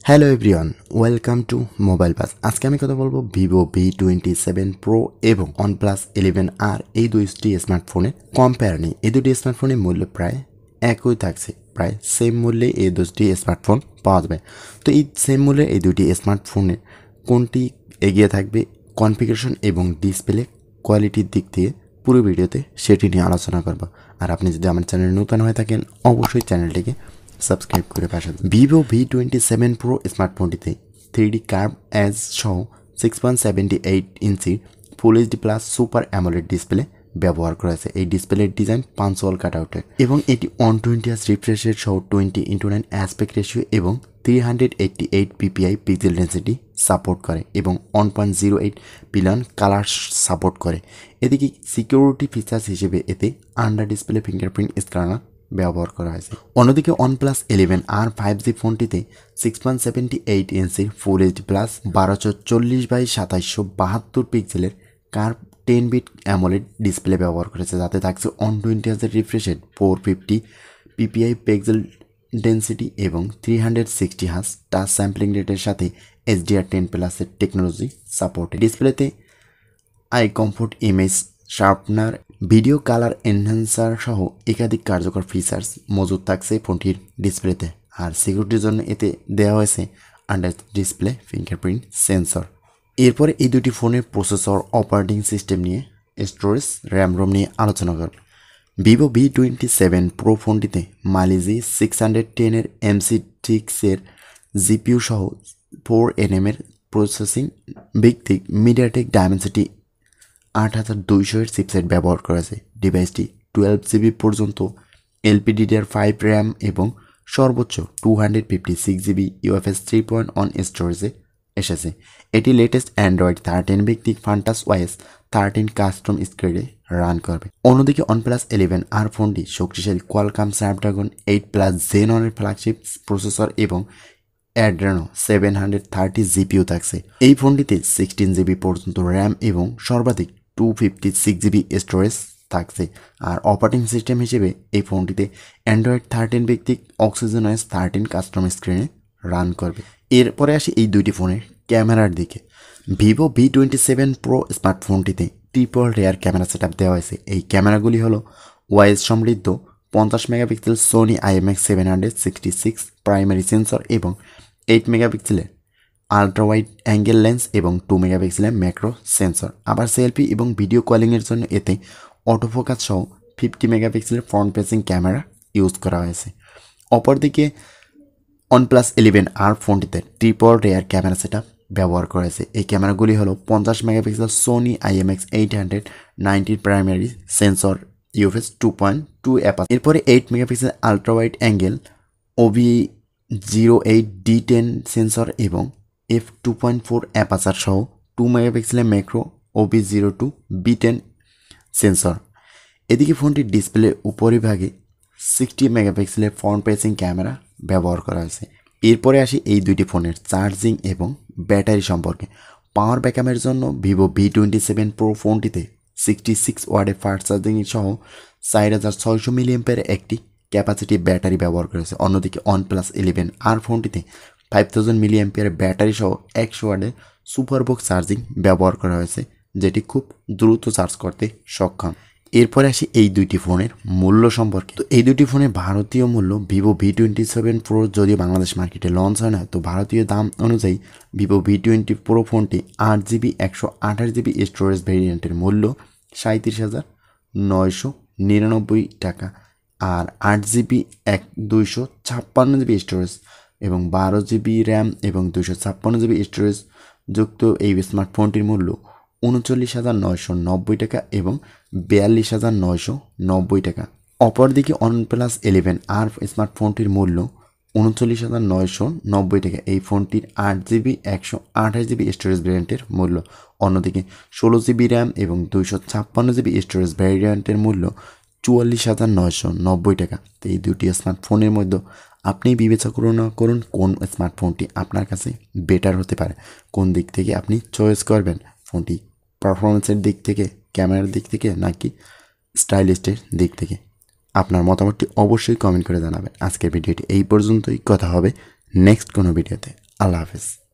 Hello everyone, welcome to mobile bus. আজকে আমি কথা বলবো ভিভো V27 প্রো এবং OnePlus 11R এই দুইটি স্মার্টফোনের কম্পেয়ার নিয়ে। এই দুটি স্মার্টফোনের মূল্য প্রায় একই থাকছে, প্রায় সেম মূল্যে এই দুটি স্মার্টফোন পাওয়া যাবে। তো এই সেম মূল্যে এই দুটি স্মার্টফোনের কোনটি এগিয়ে থাকবে কনফিগারেশন এবং ডিসপ্লে কোয়ালিটির দিক থেকে পুরো ভিডিওতে সেটি নিয়ে আলোচনা করব। আর আপনি যদি আমার চ্যানেলে নতুন হয়ে থাকেন অবশ্যই চ্যানেলটিকে সাবস্ক্রাইব করে পাশে ভিভো V27 প্রো স্মার্টফোনটিতে 3D কার্ভ এজ সহ 6.78 inch full HD plus super AMOLED display ব্যবহার করা হয়েছে। এই ডিসপ্লের ডিজাইন পাঁচওয়াল কাটআউটের এবং এটি 120 রিফ্রেশ রেট সহ 20:9 অ্যাসপেক্ট রেশিও এবং 388 ppi পিক্সেল ডেন্সিটি সাপোর্ট করে এবং 1.08 বিলিয়ন কালার সাপোর্ট করে। এদিকে সিকিউরিটি ফিচার্স হিসেবে এতে আন্ডার ডিসপ্লে ফিঙ্গারপ্রিন্ট স্ক্যানার ব্যবহার করা হয়েছে। অন্যদিকে OnePlus 11R 5G ফোনটিতে 6.78 ইঞ্চির ফুল এইচডি প্লাস 1240x2772 পিক্সেলের কার্ভ 10 বিট অ্যামোলেড ডিসপ্লে ব্যবহার করেছে, যাতে থাকছে 120 refresh rate, 450 ppi pixel density এবং 360 হার্জ টাচ স্যাম্পলিং রেটের সাথে HDR10+ এর টেকনোলজি সাপোর্ট। ডিসপ্লেতে আইকনট image sharpener, video colour enhancer সহ একাধিক কার্যকর ফিচার্স মজুদ থাকছে ফোনটির ডিসপ্লেতে। আর সিকিউরিটির জন্য এতে দেওয়া হয়েছে আন্ডার ডিসপ্লে ফিঙ্গারপ্রিন্ট সেন্সর। এরপরে এই দুটি ফোনের প্রসেসর, অপারেটিং সিস্টেম নিয়ে, স্টোরেজ, র্যাম রোম নিয়ে আলোচনা করব। ভিভো V27 প্রো ফোনটিতে মাইলেজি 610 এর MC6 জিপিইউ সহ 4nm এর প্রসেসিং ভিত্তিক মিডিয়াটেক ডায়মেনসিটি 8200 এর চিপসেট ব্যবহার করেছে। ডিভাইসটি 12GB পর্যন্ত LPDDR5 র্যাম এবং সর্বোচ্চ 256GB UFS 3.1 স্টোরেজে এসেছে। এটি লেটেস্ট অ্যান্ড্রয়েড 13 ভিত্তিক ফান্টাস ওএস 13 কাস্টম স্ক্রিনে রান করবে। অন্যদিকে OnePlus 11R ফোনটি শক্তিশালী কোয়ালকম স্ন্যাপড্রাগন 8+ Gen 1 এর ফ্ল্যাগশিপ প্রসেসর এবং অ্যাড্রেনো 730 জিপিইউ থাকছে। এই ফোনটিতে 16GB পর্যন্ত র্যাম এবং সর্বাধিক 256GB স্টোরেজ থাকছে। আর অপারেটিং সিস্টেম হিসেবে এই ফোনটিতে অ্যান্ড্রয়েড 13 ভিত্তিক OS 13 কাস্টম স্ক্রিনে রান করবে। এরপরে আসি এই দুইটি ফোনের ক্যামেরার দিকে। ভিভো V27 প্রো স্মার্টফোনটিতে ট্রিপল রেয়ার ক্যামেরা সেটআপ দেওয়া হয়েছে। এই ক্যামেরাগুলি হলো ওয়াইজ সমৃদ্ধ 50 megapixel Sony IMX766 primary sensor এবং 8 মেগাপিক্সেলের আলট্রা ওয়াইড অ্যাঙ্গেল লেন্স এবং 2 মেগাপিক্সেলের ম্যাক্রো সেন্সর। আবার সেলফি এবং ভিডিও কলিংয়ের জন্য এতে অটোফোকাস সহ 50 মেগাপিক্সেলের ফ্রন্ট ফেসিং ক্যামেরা ইউজ করা হয়েছে। অপরদিকে OnePlus 11R ফোনটিতে ট্রিপল রেয়ার ক্যামেরা সেটআপ ব্যবহার করা হয়েছে। এই ক্যামেরাগুলি হলো 50 megapixel Sony IMX890 primary sensor UFS 2.2 aperture. এরপরে 8 megapixel ultra wide angle OV08D10 sensor এবং f2.4 অ্যাপাচার সহ 2 মেগাপিক্সেলের ম্যাক্রো OV02B10 সেন্সর। এদিকে ফোনটির ডিসপ্লে উপরিভাগে 60 মেগাপিক্সেলের ফ্রন্ট ফেসিং ক্যামেরা ব্যবহার করা হয়েছে। এরপরে আসি এই দুইটি ফোনের চার্জিং এবং ব্যাটারি সম্পর্কে। পাওয়ার ব্যাকআপের জন্য ভিভো V27 প্রো ফোনটিতে 66 ওয়াটের ফাস্ট চার্জিং সহ 4600 মিলিঅ্যাম্পিয়ারের একটি ক্যাপাসিটি ব্যাটারি ব্যবহার করেছে। অন্যদিকে OnePlus 11R ফোনটিতে 5000 মিলিঅ্যাম্পিয়ারের ব্যাটারি সহ 100 ওয়াটের সুপারবক্স চার্জিং ব্যবহার করা হয়েছে, যেটি খুব দ্রুত চার্জ করতে সক্ষম। এরপরে আসি এই দুইটি ফোনের মূল্য সম্পর্কে। তো এই দুটি ফোনের ভারতীয় মূল্য ভিভো V27 প্রো যদিও বাংলাদেশ মার্কেটে লঞ্চ হয় না, তো ভারতীয় দাম অনুযায়ী ভিভো V20 প্রো ফোনটি 8GB 128GB স্টোরেজ ভেরিয়েন্টের মূল্য 37,999 টাকা। আর 8GB 256GB স্টোরেজ এবং 12GB র্যাম এবং 256GB স্টোরেজ যুক্ত এই স্মার্টফোনটির মূল্য 39,990 টাকা এবং 42,990 টাকা। অপরদিকে OnePlus 11R স্মার্টফোনটির মূল্য 39,990 টাকা। এই ফোনটির 8GB 128GB স্টোরেজ ভ্যারিয়েন্টের মূল্য। অন্যদিকে 16GB র্যাম এবং 256GB স্টোরেজ ভ্যারিয়েন্টের মূল্য 44,990 টাকা। তো এই দুটি স্মার্টফোনের মধ্যে আপনি বিবেচনা করুন কোন স্মার্টফোনটি আপনার কাছে বেটার হতে পারে, কোন দিক থেকে আপনি চয়েস করবেন ফোনটি, পারফরমেন্সের দিক থেকে, ক্যামেরার দিক থেকে নাকি স্টাইলিস্টের দিক থেকে। আপনার মতামতটি অবশ্যই কমেন্ট করে জানাবেন। আজকের ভিডিওটি এই পর্যন্তই, কথা হবে নেক্সট কোনো ভিডিওতে। আল্লাহ হাফেজ।